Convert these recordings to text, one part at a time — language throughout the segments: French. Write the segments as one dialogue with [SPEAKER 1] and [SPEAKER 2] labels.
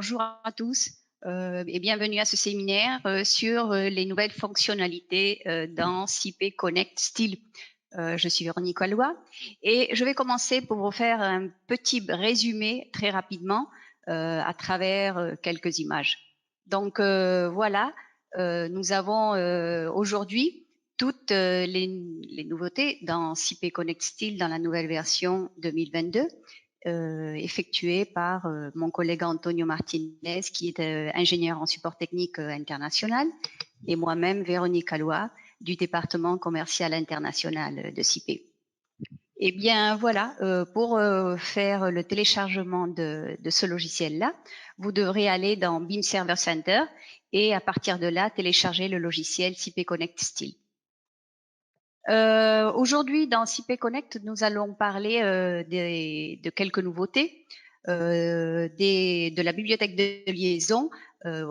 [SPEAKER 1] bonjour à tous et bienvenue à ce séminaire sur les nouvelles fonctionnalités dans CP Connect Style. Je suis Véronique Wallois et je vais commencer pour vous faire un petit résumé très rapidement à travers quelques images. Donc voilà, nous avons aujourd'hui toutes les nouveautés dans CP Connect Style dans la nouvelle version 2022. Effectué par mon collègue Antonio Martinez, qui est ingénieur en support technique international, et moi-même, Véronique Wallois, du département commercial international de CIP. Eh bien, voilà, pour faire le téléchargement de ce logiciel-là, vous devrez aller dans BIM Server Center et à partir de là, télécharger le logiciel CIP Connect Style. Aujourd'hui, dans CP Connect, nous allons parler de quelques nouveautés, de la bibliothèque de liaison.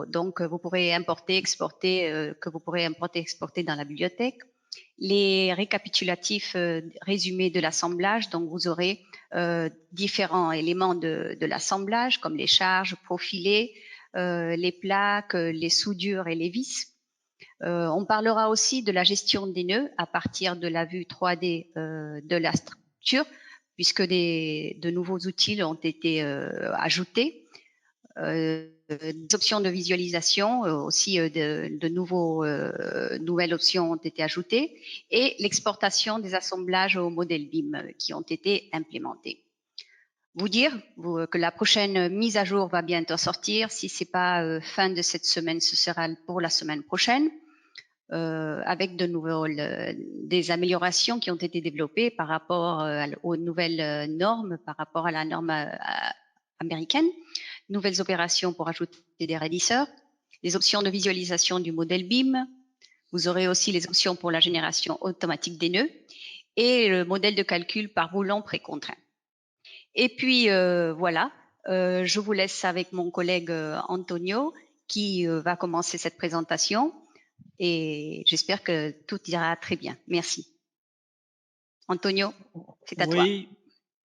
[SPEAKER 1] Donc, vous pourrez importer, exporter, que vous pourrez importer, exporter dans la bibliothèque. Les récapitulatifs résumés de l'assemblage. Donc, vous aurez différents éléments de l'assemblage, comme les charges profilées, les plaques, les soudures et les vis. On parlera aussi de la gestion des nœuds à partir de la vue 3D de la structure, puisque de nouveaux outils ont été ajoutés. Des options de visualisation, aussi nouvelles options ont été ajoutées, et l'exportation des assemblages au modèle BIM qui ont été implémentés. Vous dire que la prochaine mise à jour va bientôt sortir. Si c'est pas fin de cette semaine, ce sera pour la semaine prochaine. Avec des améliorations qui ont été développées par rapport aux nouvelles normes, par rapport à la norme américaine, nouvelles opérations pour ajouter des raidisseurs, les options de visualisation du modèle BIM. Vous aurez aussi les options pour la génération automatique des nœuds et le modèle de calcul par boulon précontraint. Et puis voilà, je vous laisse avec mon collègue Antonio qui va commencer cette présentation. Et j'espère que tout ira très bien. Merci. Antonio, c'est à toi.
[SPEAKER 2] Oui,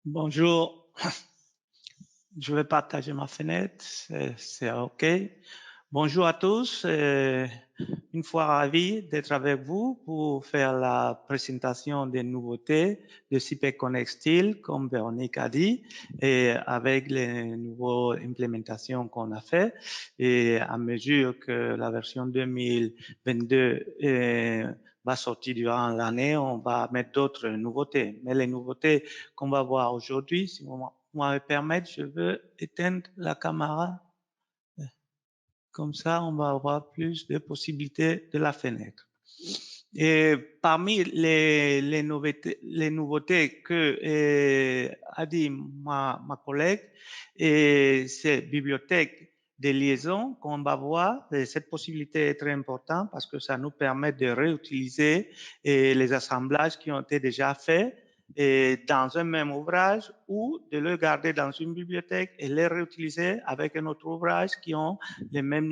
[SPEAKER 2] bonjour. Je vais partager ma fenêtre, c'est OK. Bonjour à tous. Une fois ravi d'être avec vous pour faire la présentation des nouveautés de CP Connect Style, comme Véronique a dit, et avec les nouvelles implémentations qu'on a fait. Et à mesure que la version 2022 va sortir durant l'année, on va mettre d'autres nouveautés. Mais les nouveautés qu'on va voir aujourd'hui, si vous me permettez, je veux éteindre la caméra. Comme ça, on va avoir plus de possibilités de la fenêtre. Et parmi les nouveautés que a dit ma collègue, c'est bibliothèque de liaison qu'on va voir. Et cette possibilité est très importante parce que ça nous permet de réutiliser les assemblages qui ont été déjà faits dans un même ouvrage ou de le garder dans une bibliothèque et les réutiliser avec un autre ouvrage qui ont le même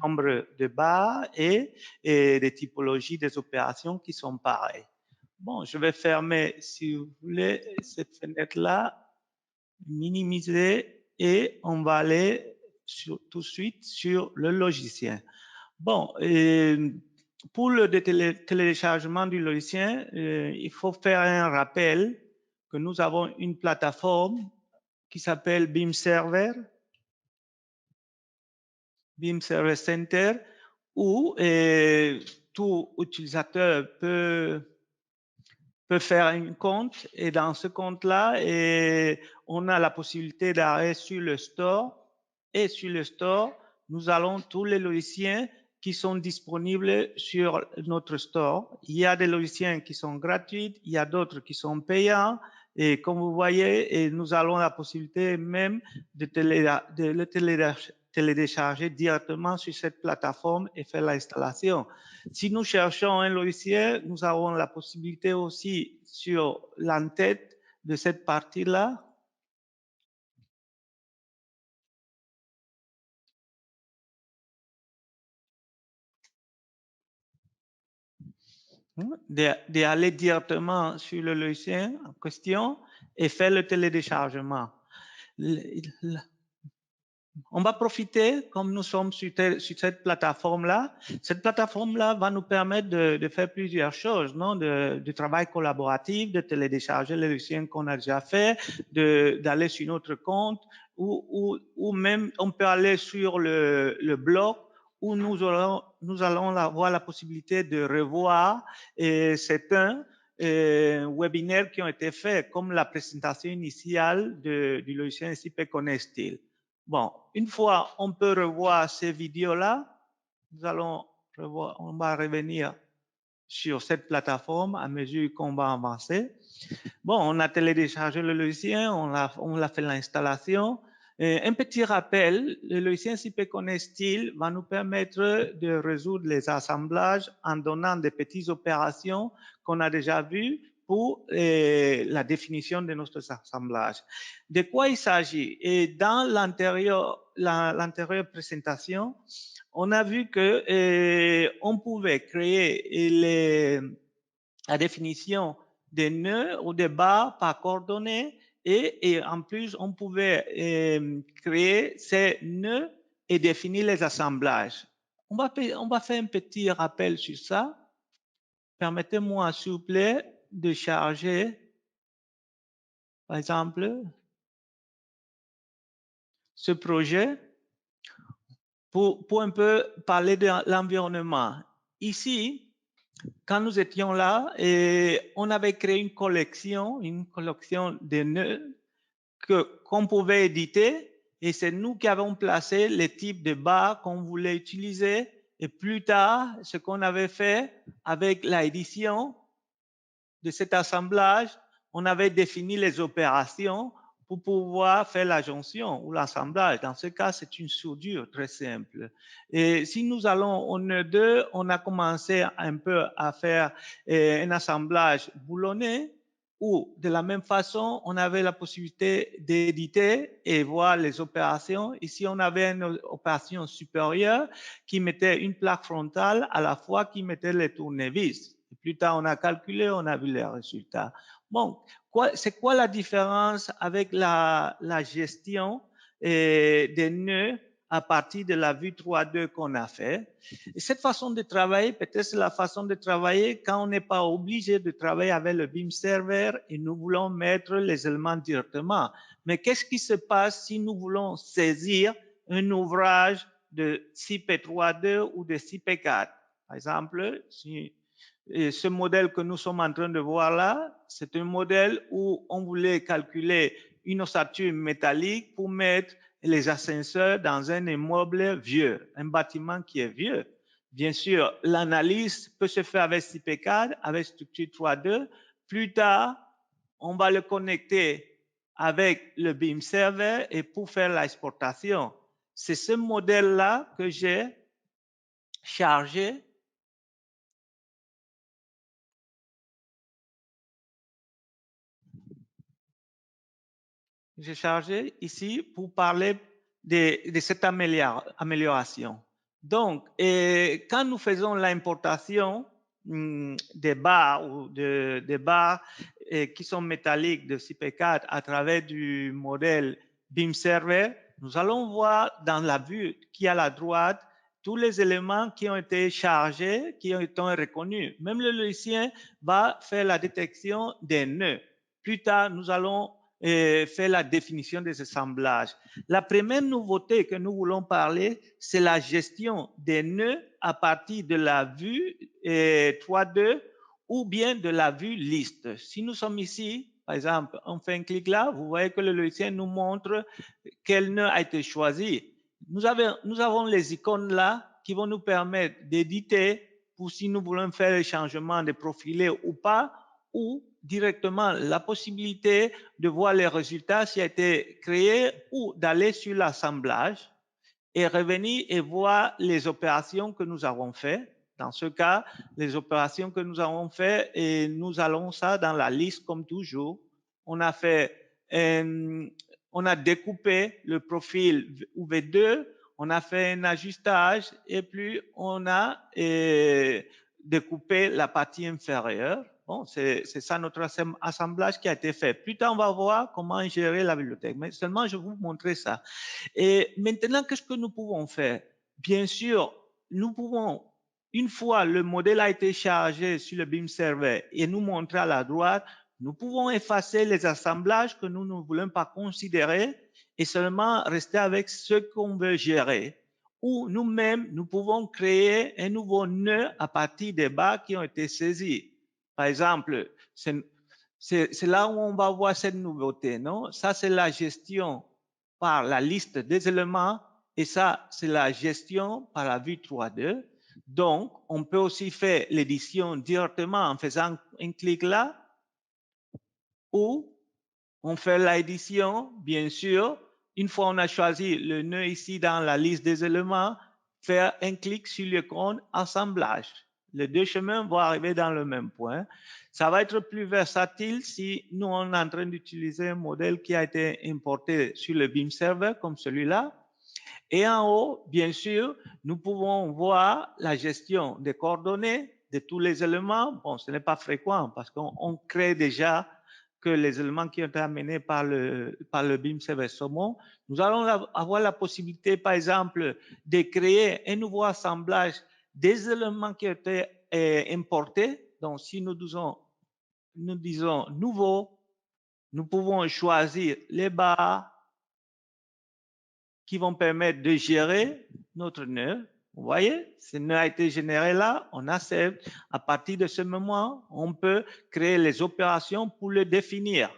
[SPEAKER 2] nombre de barres et des typologies des opérations qui sont pareilles. Bon, je vais fermer, si vous voulez, cette fenêtre-là, minimiser et on va aller tout de suite sur le logiciel. Bon, pour le téléchargement du logiciel, il faut faire un rappel que nous avons une plateforme qui s'appelle BIM Server Center, où tout utilisateur peut faire un compte et dans ce compte-là, on a la possibilité d'aller sur le store et sur le store, nous allons tous les logiciels qui sont disponibles sur notre store. Il y a des logiciels qui sont gratuits, il y a d'autres qui sont payants et comme vous voyez, nous avons la possibilité même de le télécharger directement sur cette plateforme et faire l'installation. Si nous cherchons un logiciel, nous avons la possibilité aussi sur l'entête de cette partie-là. D'aller directement sur le logiciel en question et faire le téléchargement. On va profiter, comme nous sommes sur cette plateforme-là. Cette plateforme-là va nous permettre de faire plusieurs choses, non? Du travail collaboratif, de télécharger les logiciels qu'on a déjà fait, d'aller sur notre compte, ou même on peut aller sur le blog où nous allons avoir la possibilité de revoir certains webinaires qui ont été faits, comme la présentation initiale du logiciel SIP Connect Steel. Bon, une fois on peut revoir ces vidéos-là, on va revenir sur cette plateforme à mesure qu'on va avancer. Bon, on a téléchargé le logiciel, on a fait l'installation. Un petit rappel, le logiciel SIP Connect Steel va nous permettre de résoudre les assemblages en donnant des petites opérations qu'on a déjà vues pour la définition de notre assemblage. De quoi il s'agit? Et dans l'antérieure présentation, on a vu que on pouvait créer la définition des nœuds ou des barres par coordonnées et en plus, on pouvait créer ces nœuds et définir les assemblages. On va faire un petit rappel sur ça. Permettez-moi, s'il vous plaît, de charger, par exemple, ce projet pour un peu parler de l'environnement. Ici, quand nous étions là, on avait créé une collection de nœuds qu'on pouvait éditer, et c'est nous qui avons placé les types de barres qu'on voulait utiliser. Et plus tard, ce qu'on avait fait avec l'édition de cet assemblage, on avait défini les opérations pour pouvoir faire la jonction ou l'assemblage. Dans ce cas, c'est une soudure très simple. Et si nous allons au nœud 2, on a commencé un peu à faire un assemblage boulonné, où de la même façon, on avait la possibilité d'éditer et voir les opérations. Ici, on avait une opération supérieure qui mettait une plaque frontale à la fois qui mettait les tournevis. Et plus tard, on a calculé, on a vu les résultats. Bon, c'est quoi la différence avec la gestion des nœuds à partir de la vue 3D qu'on a fait? Et cette façon de travailler, peut-être c'est la façon de travailler quand on n'est pas obligé de travailler avec le BIM server et nous voulons mettre les éléments directement. Mais qu'est-ce qui se passe si nous voulons saisir un ouvrage de CP3D ou de CP4? Par exemple, si ce modèle que nous sommes en train de voir là, c'est un modèle où on voulait calculer une ossature métallique pour mettre les ascenseurs dans un immeuble vieux, un bâtiment qui est vieux. Bien sûr, l'analyse peut se faire avec CP4, avec structure 3D. Plus tard, on va le connecter avec le BIM server et pour faire l'exportation. C'est ce modèle-là que j'ai chargé. J'ai chargé ici pour parler de cette amélioration. Donc, quand nous faisons l'importation des barres ou des barres qui sont métalliques de CP4 à travers du modèle BIM Server, nous allons voir dans la vue qui est à la droite tous les éléments qui ont été chargés, qui ont été reconnus. Même le logiciel va faire la détection des nœuds. Plus tard, nous allons faire la définition des assemblages. La première nouveauté que nous voulons parler, c'est la gestion des nœuds à partir de la vue 3D ou bien de la vue liste. Si nous sommes ici, par exemple, on fait un clic là, vous voyez que le logiciel nous montre quel nœud a été choisi. Nous avons les icônes là qui vont nous permettre d'éditer pour si nous voulons faire les changements de profilé ou pas, ou directement la possibilité de voir les résultats s'il a été créé ou d'aller sur l'assemblage et revenir et voir les opérations que nous avons faites. Dans ce cas, les opérations que nous avons faites, et nous allons ça dans la liste comme toujours. On a fait, on a découpé le profil V2, on a fait un ajustage et puis on a découper la partie inférieure. Bon, c'est ça notre assemblage qui a été fait. Plus tard, on va voir comment gérer la bibliothèque. Mais seulement, je vais vous montrer ça. Et maintenant, qu'est-ce que nous pouvons faire? Bien sûr, nous pouvons, une fois le modèle a été chargé sur le BIM server et nous montrer à la droite, nous pouvons effacer les assemblages que nous ne voulons pas considérer et seulement rester avec ce qu'on veut gérer. Ou nous-mêmes, nous pouvons créer un nouveau nœud à partir des barres qui ont été saisies. Par exemple, c'est là où on va voir cette nouveauté, non? Ça, c'est la gestion par la liste des éléments et ça, c'est la gestion par la vue 3D. Donc, on peut aussi faire l'édition directement en faisant un clic là ou on fait l'édition, bien sûr, une fois on a choisi le nœud ici dans la liste des éléments, faire un clic sur l'icône assemblage. Les deux chemins vont arriver dans le même point. Ça va être plus versatile si nous on est en train d'utiliser un modèle qui a été importé sur le BIM server comme celui-là. Et en haut, bien sûr, nous pouvons voir la gestion des coordonnées de tous les éléments. Bon, ce n'est pas fréquent parce qu'on crée déjà que les éléments qui ont été amenés par le BIM server Saumon. Nous allons avoir la possibilité, par exemple, de créer un nouveau assemblage des éléments qui ont été importés. Donc, si nous disons nouveau, nous pouvons choisir les barres qui vont permettre de gérer notre nœud. Vous voyez, ce nœud a été généré là, on accepte. À partir de ce moment, on peut créer les opérations pour le définir.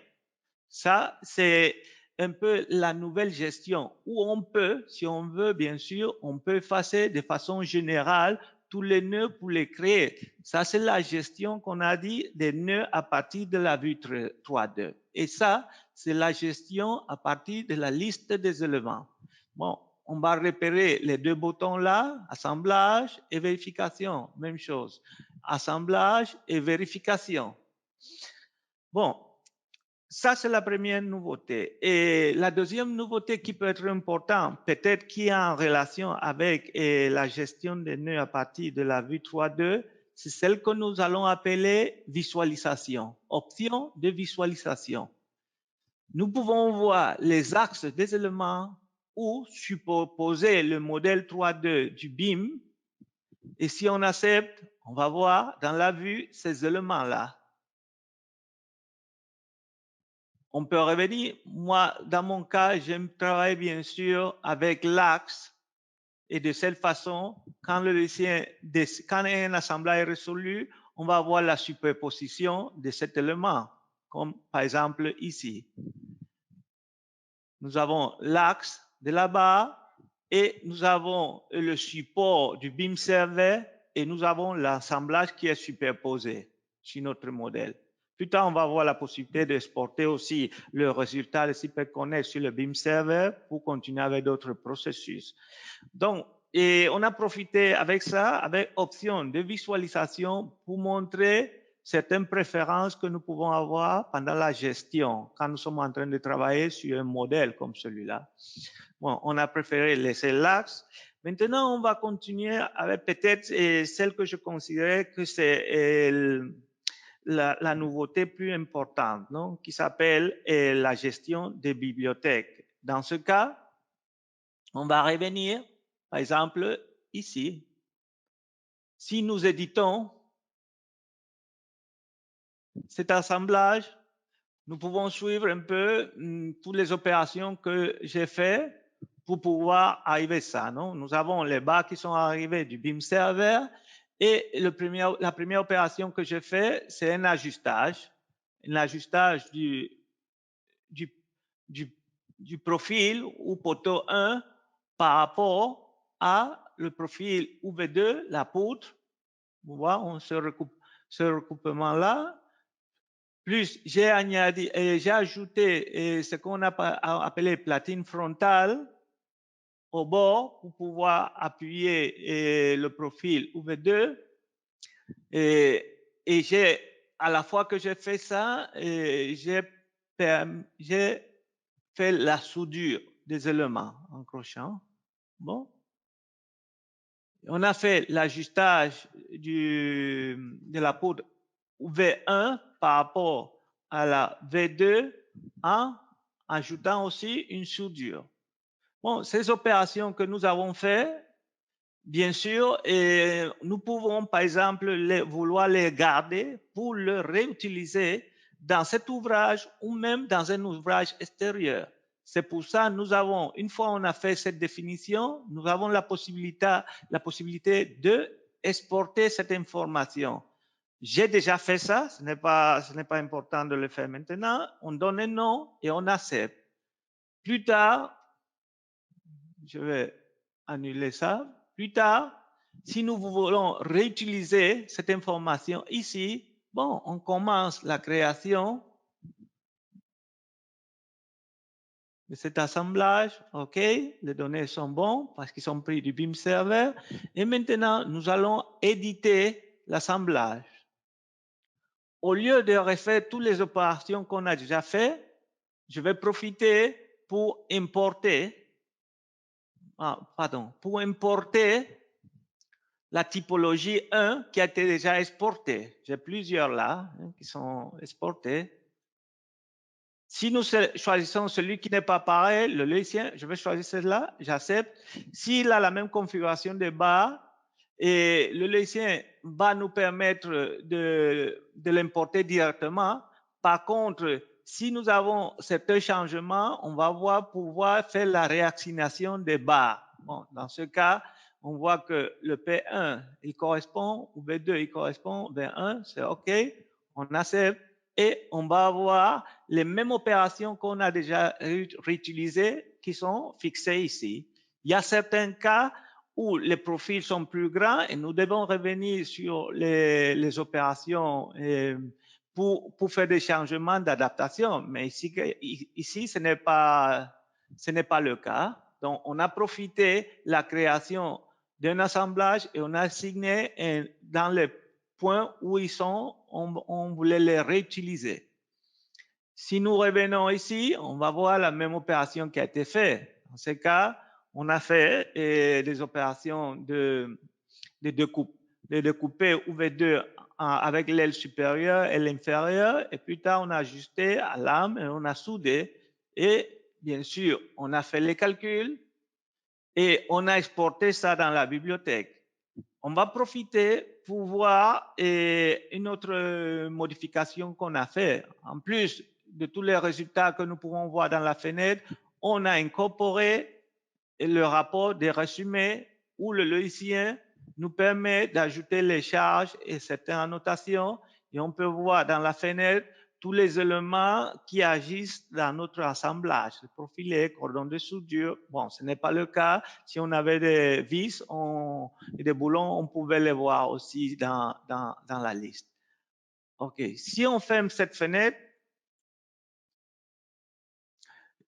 [SPEAKER 2] Ça, c'est un peu la nouvelle gestion où on peut, si on veut, bien sûr, on peut effacer de façon générale tous les nœuds pour les créer. Ça, c'est la gestion qu'on a dit des nœuds à partir de la vue 3D. Et ça, c'est la gestion à partir de la liste des éléments. Bon, on va repérer les deux boutons là, assemblage et vérification, même chose. Assemblage et vérification. Bon, ça, c'est la première nouveauté. Et la deuxième nouveauté qui peut être importante, peut-être qui est en relation avec la gestion des nœuds à partir de la vue 3D, c'est celle que nous allons appeler visualisation, option de visualisation. Nous pouvons voir les axes des éléments ou superposer le modèle 3D du BIM. Et si on accepte, on va voir dans la vue ces éléments-là. On peut revenir. Moi, dans mon cas, j'aime travailler bien sûr avec l'axe. Et de cette façon, quand un assemblage est résolu, on va voir la superposition de cet élément, comme par exemple ici. Nous avons l'axe de la barre et nous avons le support du BIM server et nous avons l'assemblage qui est superposé sur notre modèle. Plus tard, on va avoir la possibilité d'exporter aussi le résultat de CyberConnect sur le BIM server pour continuer avec d'autres processus. Donc, et on a profité avec ça, avec option de visualisation pour montrer certaines préférences que nous pouvons avoir pendant la gestion, quand nous sommes en train de travailler sur un modèle comme celui-là. Bon, on a préféré laisser l'axe. Maintenant, on va continuer avec peut-être celle que je considérais que c'est la nouveauté plus importante, non? Qui s'appelle la gestion des bibliothèques. Dans ce cas, on va revenir, par exemple, ici. Si nous éditons cet assemblage, nous pouvons suivre un peu toutes les opérations que j'ai faites pour pouvoir arriver à ça. Non? Nous avons les barres qui sont arrivées du BIM server et la première opération que j'ai fait, c'est un ajustage du profil ou poteau 1 par rapport à le profil UV2, la poutre. Vous voyez, on se recoupe ce recoupement-là. Plus j'ai ajouté ce qu'on a appelé platine frontale au bord pour pouvoir appuyer le profil UV2. Et j'ai, à la fois que j'ai fait ça, j'ai fait la soudure des éléments en crochant. Bon. On a fait l'ajustage de la poudre V1 par rapport à la V2 en ajoutant aussi une soudure. Bon, ces opérations que nous avons faites, bien sûr, et nous pouvons par exemple vouloir les garder pour le réutiliser dans cet ouvrage ou même dans un ouvrage extérieur. C'est pour ça que nous avons, une fois on a fait cette définition, nous avons la possibilité de exporter cette information. J'ai déjà fait ça, ce n'est pas important de le faire maintenant. On donne un nom et on accepte. Plus tard, je vais annuler ça. Plus tard, si nous voulons réutiliser cette information ici, bon, on commence la création de cet assemblage. OK, les données sont bonnes parce qu'ils sont pris du BIM server. Et maintenant, nous allons éditer l'assemblage. Au lieu de refaire toutes les opérations qu'on a déjà faites, je vais profiter pour importer, pour importer la typologie 1 qui a été déjà exportée. J'ai plusieurs là qui sont exportés. Si nous choisissons celui qui n'est pas pareil, le logicien, je vais choisir celui-là, j'accepte. S'il a la même configuration de barres, et le logicien va nous permettre de l'importer directement. Par contre, si nous avons certains changements, on va pouvoir faire la réassignation des barres. Bon, dans ce cas, on voit que le P1, il correspond, ou B2, il correspond, B1, c'est OK, on accepte, et on va avoir les mêmes opérations qu'on a déjà réutilisées qui sont fixées ici. Il y a certains cas où les profils sont plus grands et nous devons revenir sur les opérations pour faire des changements d'adaptation. Mais ici ce n'est pas le cas. Donc, on a profité de la création d'un assemblage et on a assigné dans les points où ils sont, on voulait les réutiliser. Si nous revenons ici, on va voir la même opération qui a été faite. Dans ce cas, on a fait des opérations de découper UV2 avec l'aile supérieure et l'inférieure, et plus tard, on a ajusté à l'âme et on a soudé. Et bien sûr, on a fait les calculs et on a exporté ça dans la bibliothèque. On va profiter pour voir une autre modification qu'on a fait. En plus de tous les résultats que nous pouvons voir dans la fenêtre, on a incorporé le rapport des résumés où le logicien nous permet d'ajouter les charges et certaines annotations. Et on peut voir dans la fenêtre tous les éléments qui agissent dans notre assemblage, le profilé, cordon de soudure. Bon, ce n'est pas le cas. Si on avait des vis et des boulons, on pouvait les voir aussi dans la liste. OK. Si on ferme cette fenêtre,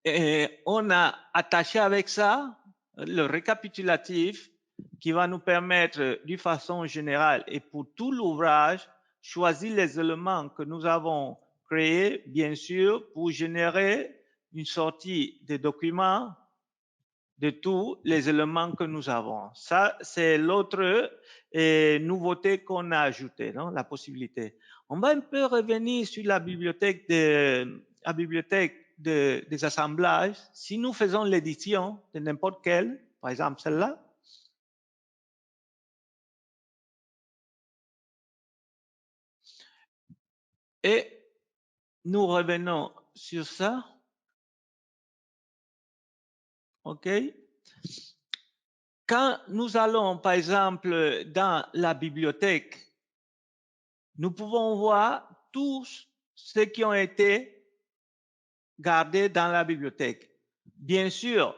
[SPEAKER 2] et on a attaché avec ça le récapitulatif qui va nous permettre, d'une façon générale et pour tout l'ouvrage, choisir les éléments que nous avons créés, bien sûr, pour générer une sortie de documents de tous les éléments que nous avons. Ça, c'est l'autre nouveauté qu'on a ajoutée, non? La possibilité. On va un peu revenir sur la bibliothèque des assemblages. Si nous faisons l'édition de n'importe quelle, par exemple celle-là, et nous revenons sur ça, OK? Quand nous allons, par exemple, dans la bibliothèque, nous pouvons voir tous ceux qui ont été gardés dans la bibliothèque. Bien sûr,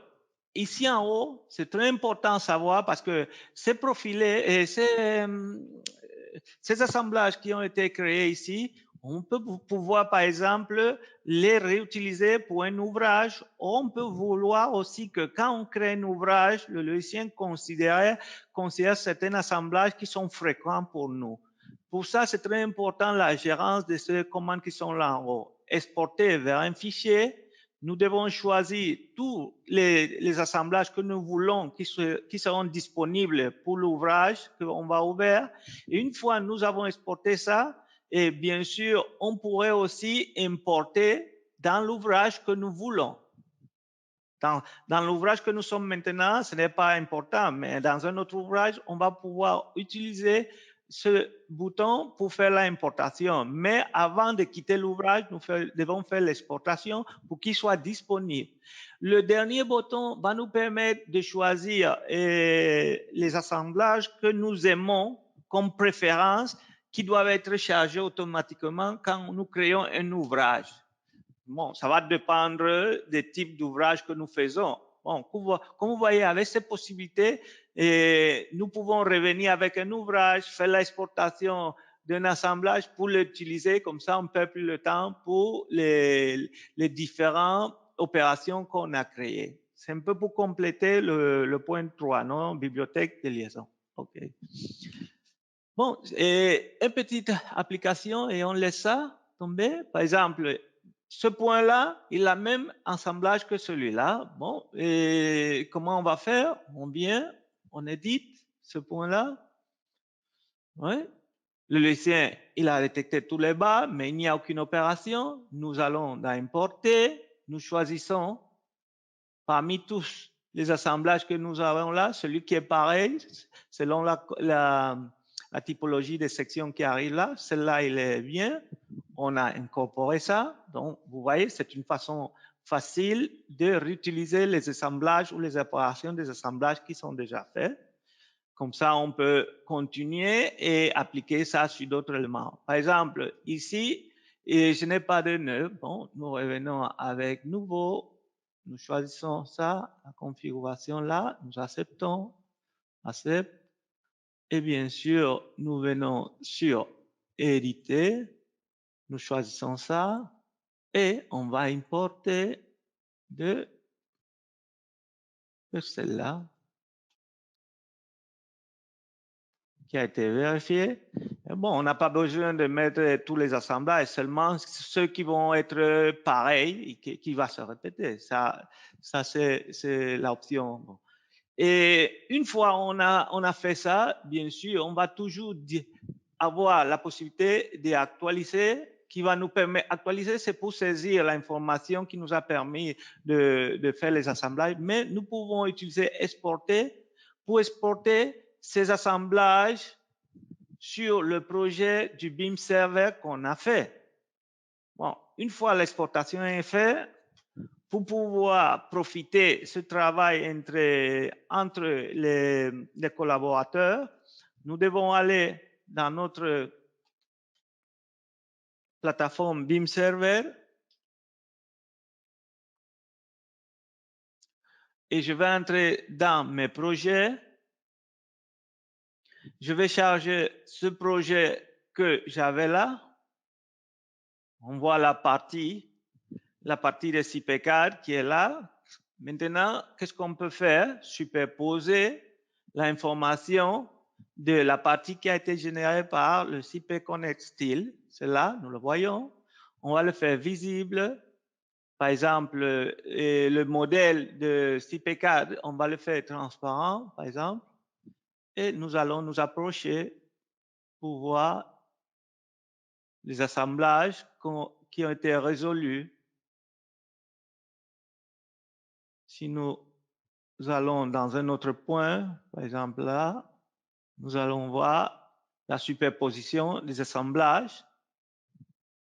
[SPEAKER 2] ici en haut, c'est très important à savoir parce que ces profilés et ces assemblages qui ont été créés ici, on peut pouvoir, par exemple, les réutiliser pour un ouvrage. On peut vouloir aussi que quand on crée un ouvrage, le logicien considère certains assemblages qui sont fréquents pour nous. Pour ça, c'est très important la gérance de ces commandes qui sont là en haut. Exporter vers un fichier, nous devons choisir tous les assemblages que nous voulons qui seront disponibles pour l'ouvrage qu'on va ouvrir. Et une fois nous avons exporté ça, et bien sûr, on pourrait aussi importer dans l'ouvrage que nous voulons. Dans l'ouvrage que nous sommes maintenant, ce n'est pas important, mais dans un autre ouvrage, on va pouvoir utiliser ce bouton pour faire l'importation. Mais avant de quitter l'ouvrage, nous devons faire l'exportation pour qu'il soit disponible. Le dernier bouton va nous permettre de choisir les assemblages que nous aimons comme préférence qui doivent être chargés automatiquement quand nous créons un ouvrage. Bon, ça va dépendre des types d'ouvrages que nous faisons. Bon, comme vous voyez, avec ces possibilités, nous pouvons revenir avec un ouvrage, faire l'exportation d'un assemblage pour l'utiliser. Comme ça, on perd plus le temps pour les différentes opérations qu'on a créées. C'est un peu pour compléter le point 3, non? Bibliothèque de liaison. OK. Bon, une petite application et on laisse ça tomber. Par exemple, ce point-là, il a le même assemblage que celui-là. Bon, et comment on va faire? On vient, on édite ce point-là. Oui. Le logiciel, il a détecté tous les bas, mais il n'y a aucune opération. Nous allons dans importer. Nous choisissons parmi tous les assemblages que nous avons là, celui qui est pareil, selon la typologie des sections qui arrivent là. Celle-là, il est bien. On a incorporé ça. Donc, vous voyez, c'est une façon facile de réutiliser les assemblages ou les opérations des assemblages qui sont déjà faits. Comme ça, on peut continuer et appliquer ça sur d'autres éléments. Par exemple, ici, je n'ai pas de nœud. Bon, nous revenons avec nouveau. Nous choisissons ça, la configuration là. Nous acceptons, accepte. Et bien sûr, nous venons sur éditer. Nous choisissons ça et on va importer de celle-là qui a été vérifiée. Bon, on n'a pas besoin de mettre tous les assemblages, seulement ceux qui vont être pareils et qui va se répéter. Ça c'est l'option. Bon. Et une fois on a fait ça, bien sûr, on va toujours avoir la possibilité d'actualiser qui va nous permettre d'actualiser, c'est pour saisir l'information qui nous a permis de faire les assemblages, mais nous pouvons utiliser exporter pour exporter ces assemblages sur le projet du BIM Server qu'on a fait. Bon, une fois l'exportation est faite, pour pouvoir profiter de ce travail entre les collaborateurs, nous devons aller dans notre plateforme BIM Server et je vais entrer dans mes projets. Je vais charger ce projet que j'avais là. On voit la partie de CP4 qui est là. Maintenant, qu'est-ce qu'on peut faire? Superposer l'information de la partie qui a été générée par le CP Connect Style. C'est là, nous le voyons. On va le faire visible. Par exemple, le modèle de CP4, on va le faire transparent, par exemple. Et nous allons nous approcher pour voir les assemblages qui ont été résolus. Si nous allons dans un autre point, par exemple là, nous allons voir la superposition des assemblages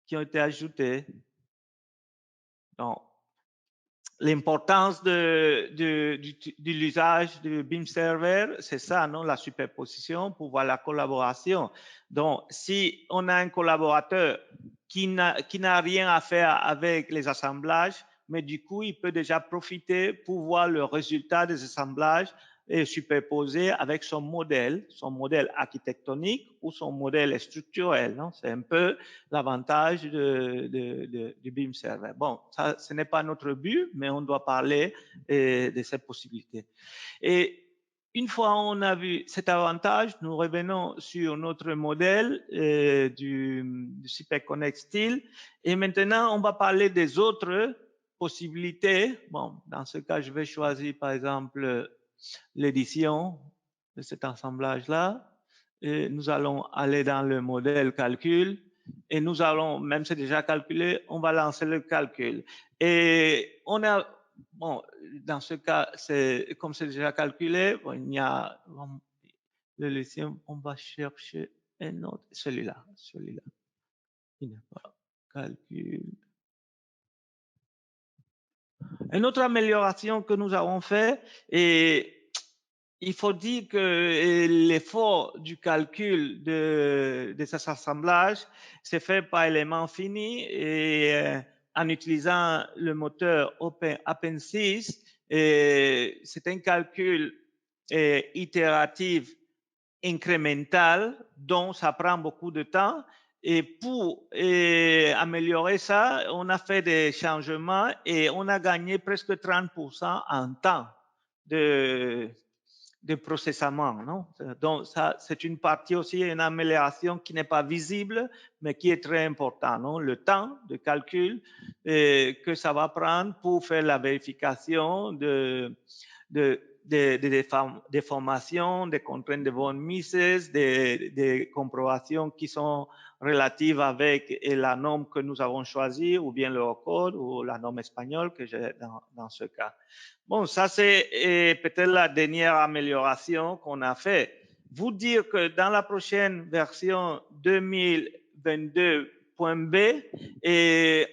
[SPEAKER 2] qui ont été ajoutés. Donc, l'importance de l'usage du BIM Server, c'est ça, non? La superposition pour voir la collaboration. Donc, si on a un collaborateur qui n'a rien à faire avec les assemblages, mais du coup, il peut déjà profiter pour voir le résultat des assemblages et superposer avec son modèle architectonique ou son modèle structurel. C'est un peu l'avantage du BIM Server. Bon, ça, ce n'est pas notre but, mais on doit parler de cette possibilité. Et une fois on a vu cet avantage, nous revenons sur notre modèle du CP Connect Style. Et maintenant, on va parler des autres possibilités. Bon, dans ce cas, je vais choisir par exemple l'édition de cet assemblage-là. Et nous allons aller dans le modèle calcul et nous allons, même c'est déjà calculé, on va lancer le calcul. Et on a, bon, dans ce cas, comme c'est déjà calculé, bon, il y a le lithium, on va chercher un autre, celui-là. Il n'est pas calcul. Une autre amélioration que nous avons fait, et il faut dire que l'effort du calcul de ces assemblages s'est fait par éléments finis et en utilisant le moteur Open6. C'est un calcul itératif incrémental, dont ça prend beaucoup de temps. Et pour améliorer ça, on a fait des changements et on a gagné presque 30% en temps de processamment. Non? Donc, ça, c'est une partie aussi, une amélioration qui n'est pas visible, mais qui est très importante. Non? Le temps de calcul que ça va prendre pour faire la vérification des formations, des contraintes de von Mises, des comprobations qui sont relatives avec la norme que nous avons choisie, ou bien le code, ou la norme espagnole que j'ai dans ce cas. Bon, ça c'est peut-être la dernière amélioration qu'on a fait. Vous dire que dans la prochaine version 2022.b,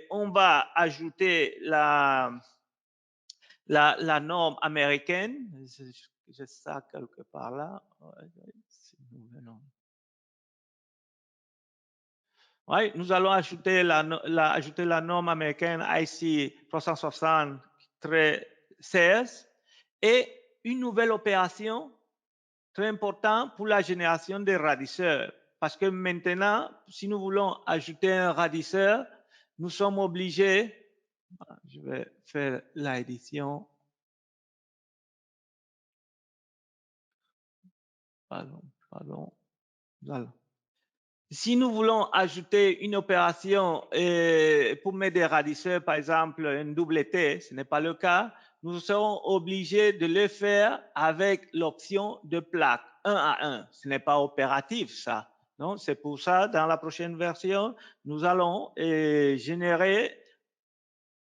[SPEAKER 2] on va ajouter la norme américaine. J'ai ça quelque part là. Oui, nous allons ajouter la norme américaine IC 360-16 et une nouvelle opération très importante pour la génération des radisseurs. Parce que maintenant, si nous voulons ajouter un radisseur, nous sommes obligés, je vais faire l'édition. Pardon. Voilà. Si nous voulons ajouter une opération pour mettre des radisseurs, par exemple un double T, ce n'est pas le cas, nous serons obligés de le faire avec l'option de plaque 1 à 1. Ce n'est pas opératif, ça. Non, c'est pour ça, dans la prochaine version, nous allons générer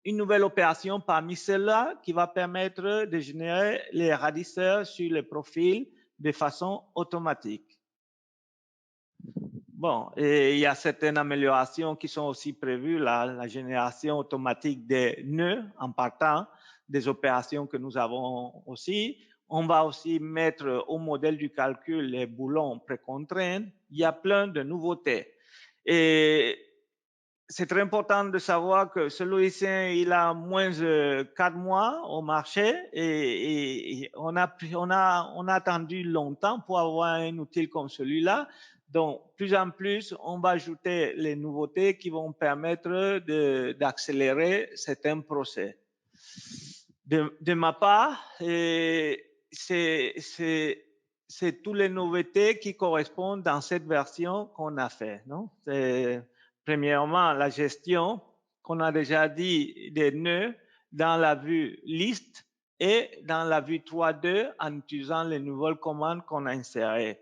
[SPEAKER 2] une nouvelle opération parmi celles-là qui va permettre de générer les radisseurs sur le profil de façon automatique. Bon, et il y a certaines améliorations qui sont aussi prévues, la génération automatique des nœuds en partant des opérations que nous avons aussi. On va aussi mettre au modèle du calcul les boulons précontraints. Il y a plein de nouveautés. Et c'est très important de savoir que ce logiciel, il a moins de 4 mois au marché et on a attendu longtemps pour avoir un outil comme celui-là. Donc, plus en plus, on va ajouter les nouveautés qui vont permettre d'accélérer certains procès. De ma part, c'est toutes les nouveautés qui correspondent dans cette version qu'on a fait. Non? Premièrement, la gestion, qu'on a déjà dit, des nœuds dans la vue liste et dans la vue 3.2 en utilisant les nouvelles commandes qu'on a insérées.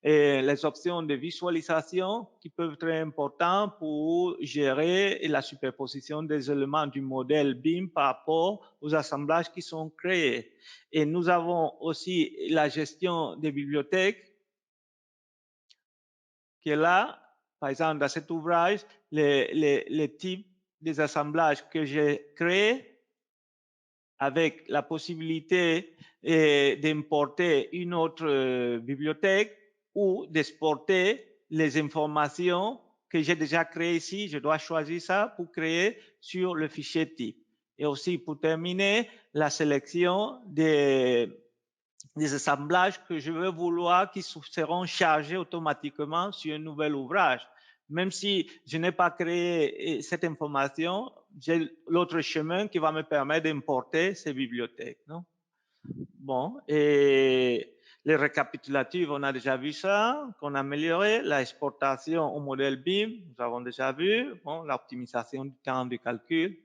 [SPEAKER 2] Et les options de visualisation qui peuvent être très importantes pour gérer la superposition des éléments du modèle BIM par rapport aux assemblages qui sont créés. Et nous avons aussi la gestion des bibliothèques qui est là. Par exemple, dans cet ouvrage, les types des assemblages que j'ai créés avec la possibilité d'importer une autre bibliothèque ou d'exporter les informations que j'ai déjà créées ici. Je dois choisir ça pour créer sur le fichier type. Et aussi, pour terminer, la sélection des assemblages que je veux vouloir qui seront chargés automatiquement sur un nouvel ouvrage. Même si je n'ai pas créé cette information, j'ai l'autre chemin qui va me permettre d'importer ces bibliothèques. Non? Bon, et les récapitulatifs, on a déjà vu ça, qu'on a amélioré. L'exportation au modèle BIM, nous avons déjà vu. Bon, l'optimisation du temps de calcul.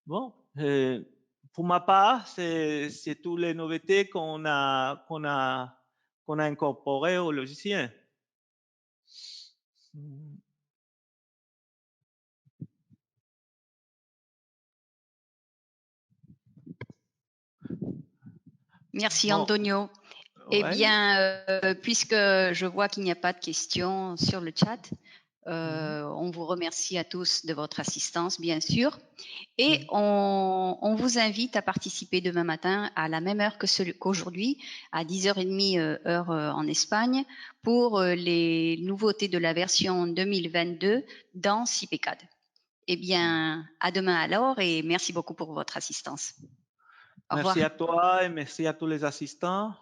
[SPEAKER 2] Bon, Pour ma part, c'est toutes les nouveautés qu'on a incorporées au logiciel.
[SPEAKER 1] Merci
[SPEAKER 2] Bon,
[SPEAKER 1] Antonio. Eh
[SPEAKER 2] ouais.
[SPEAKER 1] bien, puisque je vois qu'il n'y a pas de questions sur le chat, on vous remercie à tous de votre assistance, bien sûr. Et on vous invite à participer demain matin à la même heure qu'aujourd'hui, à 10h30 heure en Espagne, pour les nouveautés de la version 2022 dans CIPECAD. Eh bien, à demain alors et merci beaucoup pour votre assistance. Au revoir.
[SPEAKER 2] Merci à toi et merci à tous les assistants.